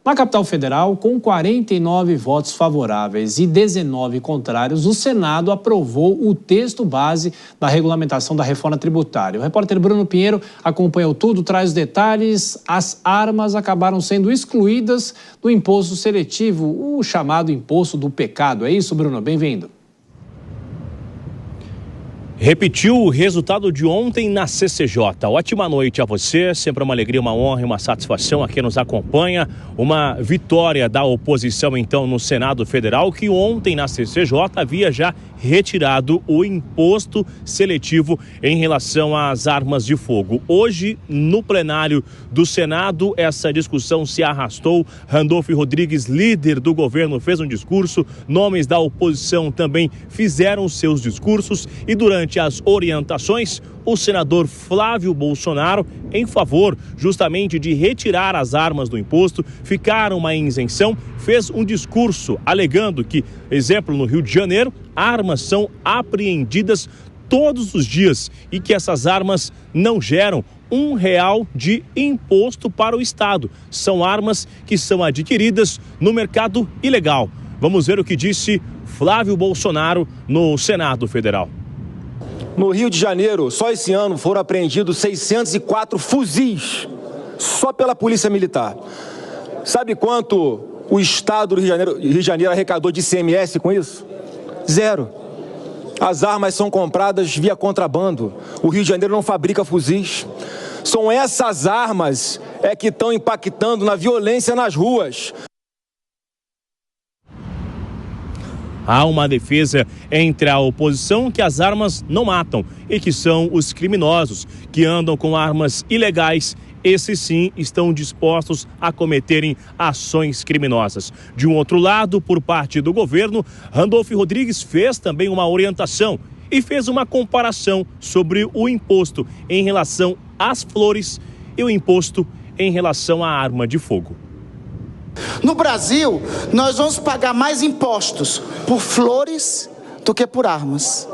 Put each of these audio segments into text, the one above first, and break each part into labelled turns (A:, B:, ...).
A: Na capital federal, com 49 votos favoráveis e 19 contrários, o Senado aprovou o texto base da regulamentação da reforma tributária. O repórter Bruno Pinheiro acompanhou tudo, traz detalhes. As armas acabaram sendo excluídas do imposto seletivo, o chamado imposto do pecado. É isso, Bruno? Bem-vindo.
B: Repetiu o resultado de ontem na CCJ. Ótima noite a você, sempre uma alegria, uma honra e uma satisfação a quem nos acompanha. Uma vitória da oposição, então, no Senado Federal, que ontem na CCJ havia já retirado o imposto seletivo em relação às armas de fogo. Hoje, no plenário do Senado, essa discussão se arrastou. Randolfo Rodrigues, líder do governo, fez um discurso. Nomes da oposição também fizeram seus discursos e durante as orientações, o senador Flávio Bolsonaro, em favor justamente de retirar as armas do imposto, ficar uma isenção, fez um discurso alegando que, exemplo, no Rio de Janeiro, armas são apreendidas todos os dias e que essas armas não geram R$1 de imposto para o Estado. São armas que são adquiridas no mercado ilegal. Vamos ver o que disse Flávio Bolsonaro no Senado Federal.
C: No Rio de Janeiro, só esse ano foram apreendidos 604 fuzis, só pela Polícia Militar. Sabe quanto o Estado do Rio de Janeiro arrecadou de ICMS com isso? 0. As armas são compradas via contrabando. O Rio de Janeiro não fabrica fuzis. São essas armas que estão impactando na violência nas ruas.
B: Há uma defesa entre a oposição que as armas não matam e que são os criminosos que andam com armas ilegais. Esses sim estão dispostos a cometerem ações criminosas. De um outro lado, por parte do governo, Randolfo Rodrigues fez também uma orientação e fez uma comparação sobre o imposto em relação às flores e o imposto em relação à arma de fogo.
D: No Brasil, nós vamos pagar mais impostos por flores do que por armas.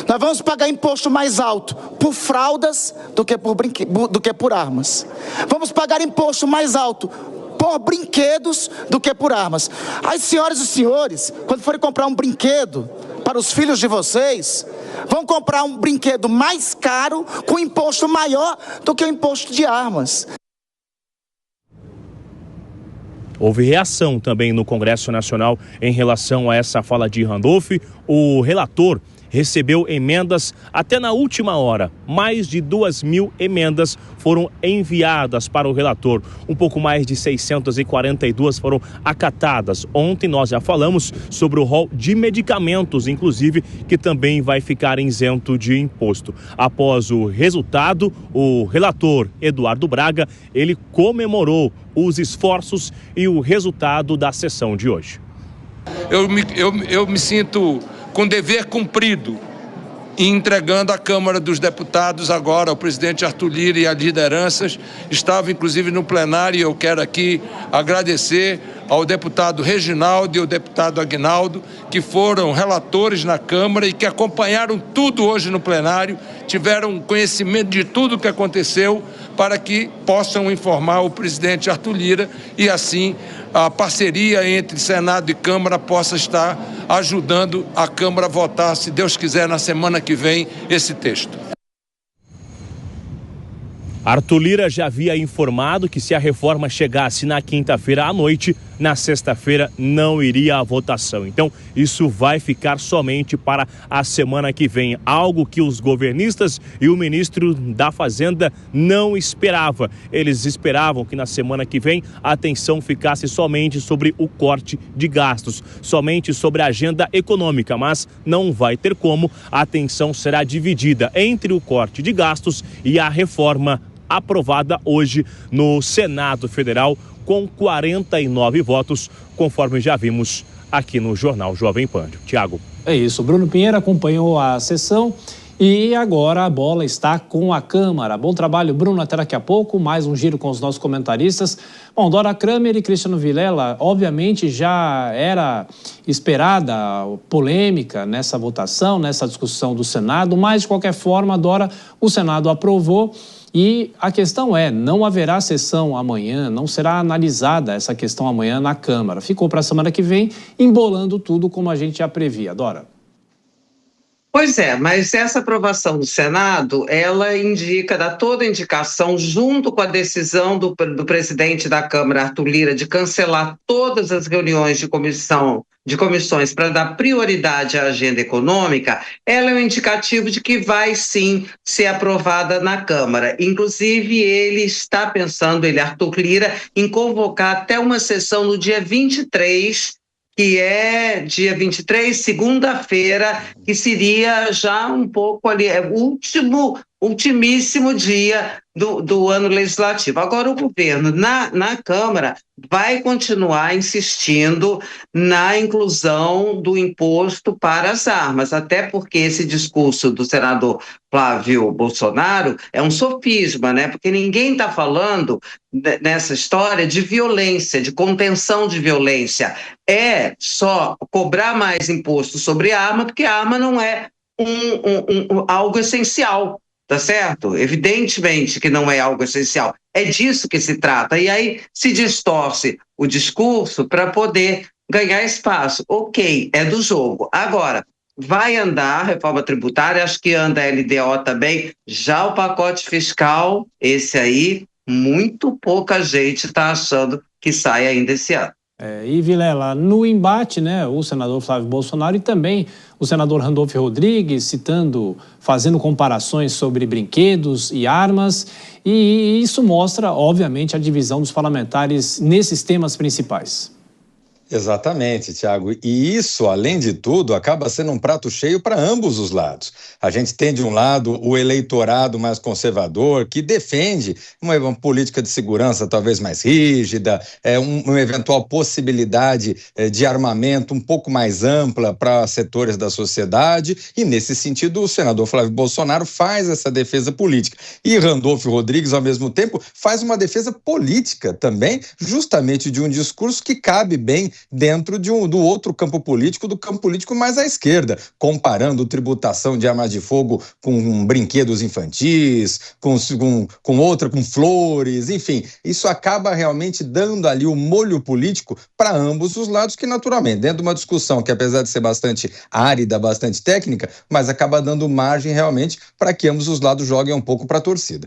D: Nós vamos pagar imposto mais alto por fraldas do que por armas. Vamos pagar imposto mais alto por brinquedos do que por armas. As senhoras e senhores, quando forem comprar um brinquedo para os filhos de vocês, vão comprar um brinquedo mais caro com imposto maior do que o imposto de armas.
B: Houve reação também no Congresso Nacional em relação a essa fala de Randolfo. O relator recebeu emendas até na última hora. Mais de 2.000 emendas foram enviadas para o relator. Um pouco mais de 642 foram acatadas. Ontem nós já falamos sobre o rol de medicamentos, inclusive, que também vai ficar isento de imposto. Após o resultado, o relator Eduardo Braga, ele comemorou os esforços e o resultado da sessão de hoje.
E: Eu me sinto com dever cumprido e entregando à Câmara dos Deputados agora ao presidente Arthur Lira e às lideranças. Estava inclusive no plenário e eu quero aqui agradecer ao deputado Reginaldo e ao deputado Aguinaldo, que foram relatores na Câmara e que acompanharam tudo hoje no plenário, tiveram conhecimento de tudo o que aconteceu para que possam informar o presidente Arthur Lira e assim a parceria entre Senado e Câmara possa estar ajudando a Câmara a votar, se Deus quiser, na semana que vem, esse texto.
B: Arthur Lira já havia informado que se a reforma chegasse na quinta-feira à noite, na sexta-feira não iria à votação. Então, isso vai ficar somente para a semana que vem, algo que os governistas e o ministro da Fazenda não esperavam. Eles esperavam que na semana que vem a atenção ficasse somente sobre o corte de gastos, somente sobre a agenda econômica, mas não vai ter como. A atenção será dividida entre o corte de gastos e a reforma aprovada hoje no Senado Federal com 49 votos, conforme já vimos aqui no Jornal Jovem Pan. Tiago.
A: É isso, Bruno Pinheiro acompanhou a sessão e agora a bola está com a Câmara. Bom trabalho, Bruno, até daqui a pouco, mais um giro com os nossos comentaristas. Bom, Dora Kramer e Cristiano Vilela, obviamente já era esperada polêmica nessa votação, nessa discussão do Senado, mas de qualquer forma, Dora, o Senado aprovou. E a questão é, não haverá sessão amanhã, não será analisada essa questão amanhã na Câmara. Ficou para a semana que vem, embolando tudo como a gente já previa. Dora.
F: Pois é, mas essa aprovação do Senado, ela dá toda a indicação, junto com a decisão do presidente da Câmara, Arthur Lira, de cancelar todas as reuniões de comissões para dar prioridade à agenda econômica, ela é um indicativo de que vai sim ser aprovada na Câmara. Inclusive, ele está pensando, Arthur Lira, em convocar até uma sessão no dia 23, que é dia 23, segunda-feira, que seria já um pouco ali, ultimíssimo dia do ano legislativo. Agora, o governo, na Câmara, vai continuar insistindo na inclusão do imposto para as armas, até porque esse discurso do senador Flávio Bolsonaro é um sofisma, né? Porque ninguém está falando nessa história de violência, de contenção de violência. É só cobrar mais imposto sobre a arma, porque a arma não é algo essencial. Tá certo? Evidentemente que não é algo essencial. É disso que se trata. E aí se distorce o discurso para poder ganhar espaço. Ok, é do jogo. Agora, vai andar a reforma tributária, acho que anda a LDO também. Já o pacote fiscal, esse aí, muito pouca gente está achando que sai ainda esse ano.
A: E Vilela, no embate, né, o senador Flávio Bolsonaro e também o senador Randolfo Rodrigues fazendo comparações sobre brinquedos e armas, e isso mostra, obviamente, a divisão dos parlamentares nesses temas principais.
G: Exatamente, Tiago. E isso, além de tudo, acaba sendo um prato cheio para ambos os lados. A gente tem, de um lado, o eleitorado mais conservador, que defende uma política de segurança talvez mais rígida, uma eventual possibilidade de armamento um pouco mais ampla para setores da sociedade. E, nesse sentido, o senador Flávio Bolsonaro faz essa defesa política. E Randolfo Rodrigues, ao mesmo tempo, faz uma defesa política também, justamente de um discurso que cabe bem dentro do outro campo político, do campo político mais à esquerda, comparando tributação de armas de fogo com brinquedos infantis, com flores, enfim. Isso acaba realmente dando ali o molho político para ambos os lados, que naturalmente, dentro de uma discussão que apesar de ser bastante árida, bastante técnica, mas acaba dando margem realmente para que ambos os lados joguem um pouco para a torcida.